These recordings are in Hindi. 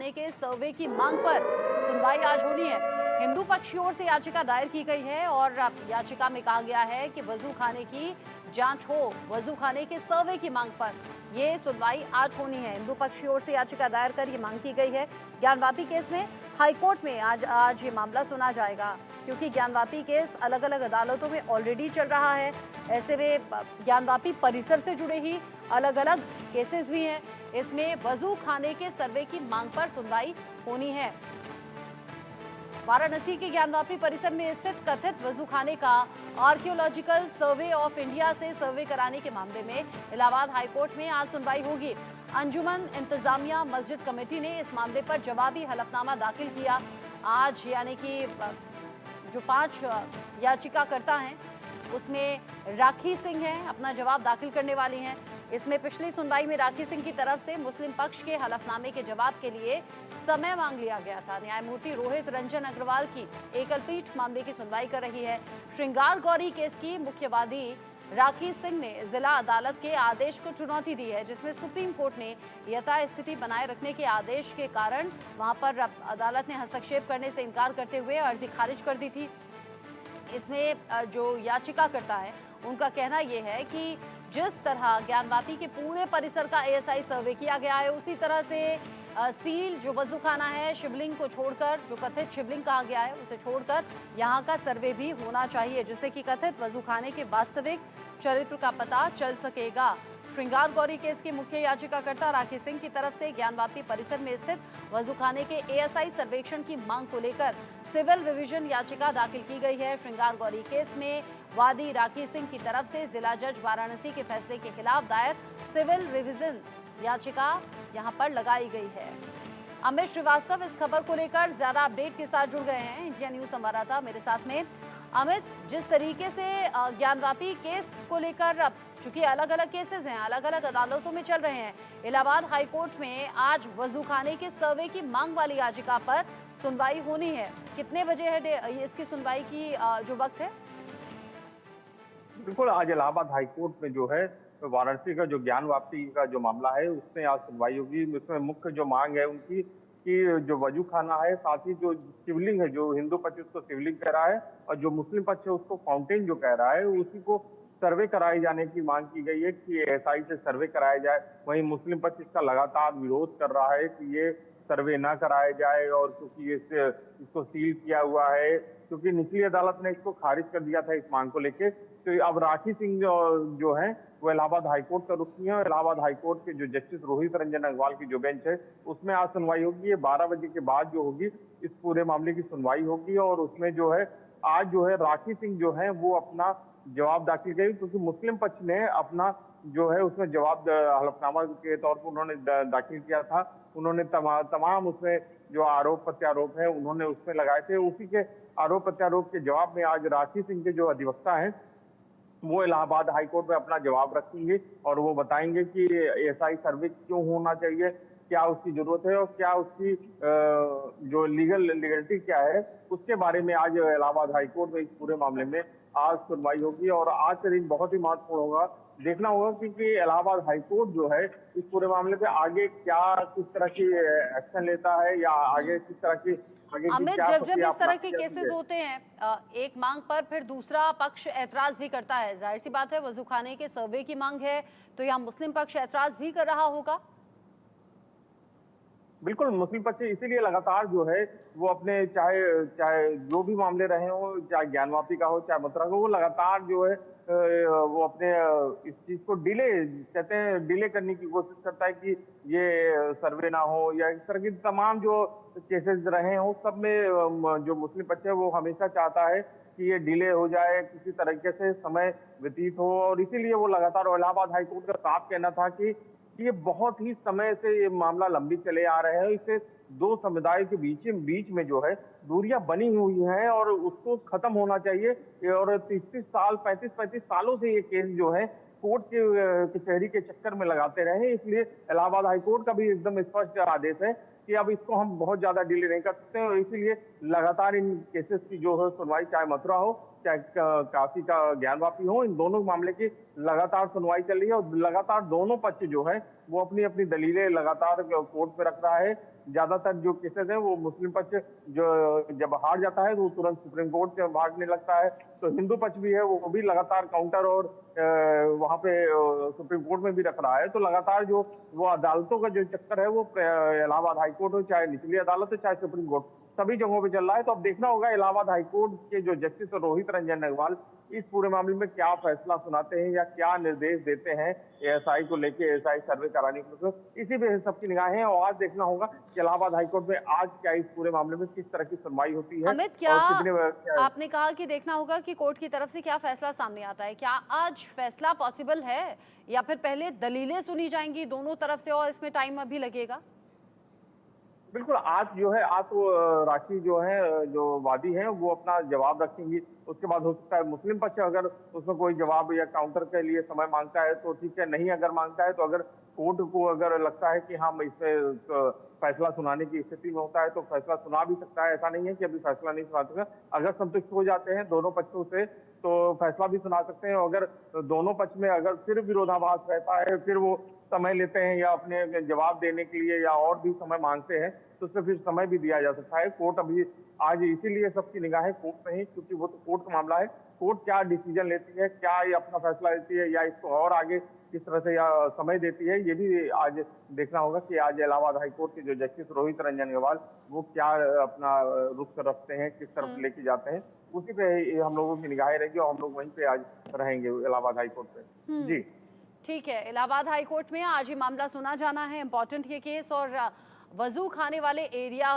खाने के सर्वे की मांग पर सुनवाई आज होनी है। हिंदू पक्ष की ओर से याचिका दायर की गई है और याचिका में कहा गया है कि वजू खाने की जांच हो। वजू खाने के सर्वे की मांग पर ये सुनवाई आज होनी है। हिंदू पक्ष की ओर से याचिका दायर कर ये मांग की गई है। ज्ञानवापी केस में हाईकोर्ट में आज ये मामला सुना जाएगा, क्योंकि ज्ञानवापी केस अलग अलग अदालतों में ऑलरेडी चल रहा है। ऐसे में ज्ञानवापी परिसर से जुड़े ही अलग अलग केसेस भी हैं। इसमें वजू खाने के सर्वे की मांग पर सुनवाई होनी है। वाराणसी के ज्ञानवापी परिसर में स्थित कथित वजू खाने का आर्कियोलॉजिकल सर्वे ऑफ इंडिया से सर्वे कराने के मामले में इलाहाबाद हाईकोर्ट में आज सुनवाई होगी। अंजुमन इंतजामिया मस्जिद कमेटी ने इस मामले पर जवाबी हलफनामा दाखिल किया। आज यानी कि जो 5 याचिकाकर्ता हैं उसमें राखी सिंह हैं, अपना जवाब दाखिल करने वाली हैं। इसमें पिछली सुनवाई में राखी सिंह की तरफ से मुस्लिम पक्ष के हलफनामे के जवाब के लिए समय मांग लिया गया था। न्यायमूर्ति रोहित रंजन अग्रवाल की एकल पीठ मामले की सुनवाई कर रही है। श्रृंगार गौरी केस की मुख्य वादी राखी सिंह ने जिला अदालत के आदेश को चुनौती दी है, जिसमें सुप्रीम कोर्ट ने यथास्थिति बनाए रखने के आदेश के कारण वहां पर अदालत ने हस्तक्षेप करने से इनकार करते हुए अर्जी खारिज कर दी थी। इसमें जो याचिकाकर्ता है उनका कहना यह है कि जिस तरह ज्ञानवापी के पूरे परिसर का एएसआई सर्वे किया गया है, उसी तरह से सील जो वजूखाना है शिवलिंग को छोड़कर, जो कथित शिवलिंग कहा गया है उसे छोड़कर यहाँ का सर्वे भी होना चाहिए, जिससे कि कथित वजूखाने के वास्तविक चरित्र का पता चल सकेगा। श्रृंगार गौरी केस की मुख्य याचिकाकर्ता राखी सिंह की तरफ से ज्ञानवापी परिसर में स्थित वजूखाने के एएसआई सर्वेक्षण की मांग को लेकर सिविल रिवीजन याचिका दाखिल की गई है। श्रृंगार गौरी केस में वादी राखी सिंह की तरफ से जिला जज वाराणसी के फैसले के खिलाफ दायर सिविल रिवीजन याचिका यहां पर लगाई गई है। अमित श्रीवास्तव इस खबर को लेकर ज्यादा अपडेट के साथ जुड़ गए हैं। इंडिया न्यूज संवाददाता मेरे साथ में। अमित, जिस तरीके से ज्ञानवापी केस को लेकर, अब चूंकि अलग अलग केसेस हैं, अलग अलग अदालतों में चल रहे हैं, इलाहाबाद हाईकोर्ट में आज वजूखाने के सर्वे की मांग वाली याचिका पर सुनवाई होनी है। कितने बजे है इसकी सुनवाई की जो वक्त है? बिल्कुल, आज इलाहाबाद हाईकोर्ट में जो है वाराणसी का जो ज्ञानवापी का जो मामला है उसमें आज सुनवाई होगी। उसमें मुख्य जो मांग है उनकी कि जो वजू खाना है, साथ ही जो शिवलिंग है, जो हिंदू पक्ष उसको शिवलिंग कह रहा है और जो मुस्लिम पक्ष है उसको फाउंटेन जो कह रहा है, उसी को सर्वे कराए जाने की मांग की गई है कि एएसआई से सर्वे कराया जाए। वहीं मुस्लिम पक्ष इसका लगातार विरोध कर रहा है कि ये सर्वे ना कराया जाए, और क्योंकि इसको सील किया हुआ है, क्योंकि निचली अदालत ने इसको खारिज कर दिया था इस मांग को लेकर। तो अब राखी सिंह जो है वो इलाहाबाद हाईकोर्ट का रुख किए हैं और इलाहाबाद हाईकोर्ट के जो जस्टिस रोहित रंजन अग्रवाल की जो बेंच है उसमें आज सुनवाई होगी। ये 12 बजे के बाद जो होगी इस पूरे मामले की सुनवाई होगी, और उसमें जो है आज जो है राखी सिंह जो है वो अपना जवाब दाखिल करेगी, क्योंकि मुस्लिम पक्ष ने अपना जो है उसमें जवाब हलफनामा के तौर पर उन्होंने दाखिल किया था। उन्होंने तमाम उसमें जो आरोप प्रत्यारोप है उन्होंने उसमें लगाए थे। उसी के आरोप प्रत्यारोप के जवाब में आज राखी सिंह के जो अधिवक्ता हैं वो इलाहाबाद हाईकोर्ट में अपना जवाब रखेंगे और वो बताएंगे कि एएसआई सर्वे क्यों होना चाहिए, क्या उसकी जरूरत है और क्या उसकी जो लीगलिटी क्या है, उसके बारे में आज इलाहाबाद हाईकोर्ट में इस पूरे मामले में आज सुनवाई होगी। और आज का दिन बहुत ही महत्वपूर्ण होगा, देखना होगा क्योंकि इलाहाबाद हाईकोर्ट जो है इस पूरे मामले पे आगे क्या किस तरह की एक्शन लेता है, या आगे किस तरह की अमित, जब इस तरह के केसेस होते हैं, एक मांग पर फिर दूसरा पक्ष ऐतराज भी करता है। जाहिर सी बात है, वजूखाने के सर्वे की मांग है तो यहाँ मुस्लिम पक्ष ऐतराज भी कर रहा होगा। बिल्कुल, मुस्लिम पक्ष इसीलिए लगातार जो है वो अपने चाहे चाहे जो भी मामले रहे हो, चाहे ज्ञानवापी का हो चाहे मथुरा का हो, वो लगातार जो है वो अपने इस चीज को कहते हैं डिले करने की कोशिश करता है कि ये सर्वे ना हो, या इस तरह की तमाम जो केसेस रहे हो सब में जो मुस्लिम पक्ष है वो हमेशा चाहता है कि ये डिले हो जाए, किसी तरीके से समय व्यतीत हो। और इसीलिए वो लगातार, और इलाहाबाद हाईकोर्ट का साफ कहना था कि ये बहुत ही समय से ये मामला लंबी चले आ रहे हैं। इससे दो समुदायों के बीच में जो है दूरियां बनी हुई हैं और उसको खत्म होना चाहिए। और 30-30 साल 35-35 सालों से ये केस जो है कोर्ट के कचहरी के चक्कर में लगाते रहे। इसलिए इलाहाबाद हाईकोर्ट का भी एकदम स्पष्ट आदेश है कि अब इसको हम बहुत ज्यादा डिले नहीं कर सकते, और इसीलिए लगातार इन केसेस की जो है सुनवाई चाहे मथुरा हो चाहे काशी का ज्ञान वापी हो, इन दोनों मामले की लगातार सुनवाई चल रही है और लगातार दोनों पक्ष जो है वो अपनी अपनी दलीलें लगातार कोर्ट में रख रहा है। ज्यादातर जो केसेस है वो मुस्लिम पक्ष जो जब हार जाता है तो वो तुरंत सुप्रीम कोर्ट से भागने लगता है, तो हिंदू पक्ष भी है वो भी लगातार काउंटर और वहां पे सुप्रीम कोर्ट में भी रख रहा है। तो लगातार जो वो अदालतों का जो चक्कर है वो इलाहाबाद हाईकोर्ट हो, चाहे निचली अदालत हो, चाहे सुप्रीम कोर्ट, सभी जगहों पे चल रहा है। तो अब देखना होगा इलाहाबाद हाईकोर्ट के जो जस्टिस रोहित रंजन अग्रवाल इस पूरे मामले में क्या फैसला सुनाते हैं या क्या निर्देश देते हैं एएसआई को लेके, एएसआई सर्वे कराने को, इसी पे सबकी निगाहें हैं। और आज देखना होगा कि इलाहाबाद हाईकोर्ट में आज क्या इस पूरे मामले में किस तरह की सुनवाई होती है। अमित, क्या कितने आपने कहा कि देखना होगा कि कोर्ट की तरफ से क्या फैसला सामने आता है, क्या आज फैसला पॉसिबल है या फिर पहले दलीलें सुनी जाएंगी दोनों तरफ से और इसमें टाइम अभी लगेगा? बिल्कुल, आज जो है आज तो राखी जो है जो वादी हैं वो अपना जवाब रखेंगी। उसके बाद हो सकता है मुस्लिम पक्ष अगर उसमें कोई जवाब या काउंटर के लिए समय मांगता है तो ठीक है, नहीं अगर मांगता है तो अगर कोर्ट को अगर लगता है कि हम इसमें फैसला सुनाने की स्थिति में होता है तो फैसला सुना भी सकता है। ऐसा नहीं है कि अभी फैसला नहीं सुना सकता। अगर संतुष्ट हो जाते हैं दोनों पक्षों से तो फैसला भी सुना सकते हैं। अगर दोनों पक्ष में अगर फिर विरोधाभास रहता है, फिर वो समय लेते हैं या अपने जवाब देने के लिए या और भी समय मांगते हैं तो उसमें फिर समय भी दिया जा सकता है। कोर्ट अभी आज इसीलिए सबकी निगाहें कोर्ट में ही, क्योंकि वो तो कोर्ट का मामला है। कोर्ट क्या डिसीजन लेती है, क्या ये अपना फैसला लेती है या इसको और आगे किस तरह से या समय देती है, ये भी आज देखना होगा कि आज इलाहाबाद हाईकोर्ट के जो जस्टिस रोहित रंजन अग्रवाल वो क्या अपना रुख रखते हैं, किस तरफ लेके जाते हैं, उसी पे हम लोगों की निगाहें रहेगी और हम लोग वहीं पे आज रहेंगे इलाहाबाद हाईकोर्ट पे। जी ठीक है, इलाहाबाद हाई कोर्ट में आज ये मामला सुना जाना है। इंपॉर्टेंट ये केस और वजू खाने वाले एरिया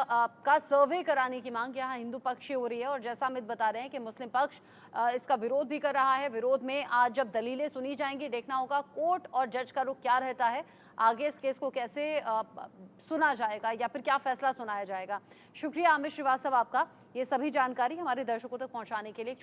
का सर्वे कराने की मांग यहाँ हिंदू पक्ष से हो रही है और जैसा अमित बता रहे हैं कि मुस्लिम पक्ष इसका विरोध भी कर रहा है। विरोध में आज जब दलीलें सुनी जाएंगी देखना होगा कोर्ट और जज का रुख क्या रहता है, आगे इस केस को कैसे सुना जाएगा या फिर क्या फैसला सुनाया जाएगा। शुक्रिया अमित श्रीवास्तव आपका ये सभी जानकारी हमारे दर्शकों तक पहुँचाने के लिए।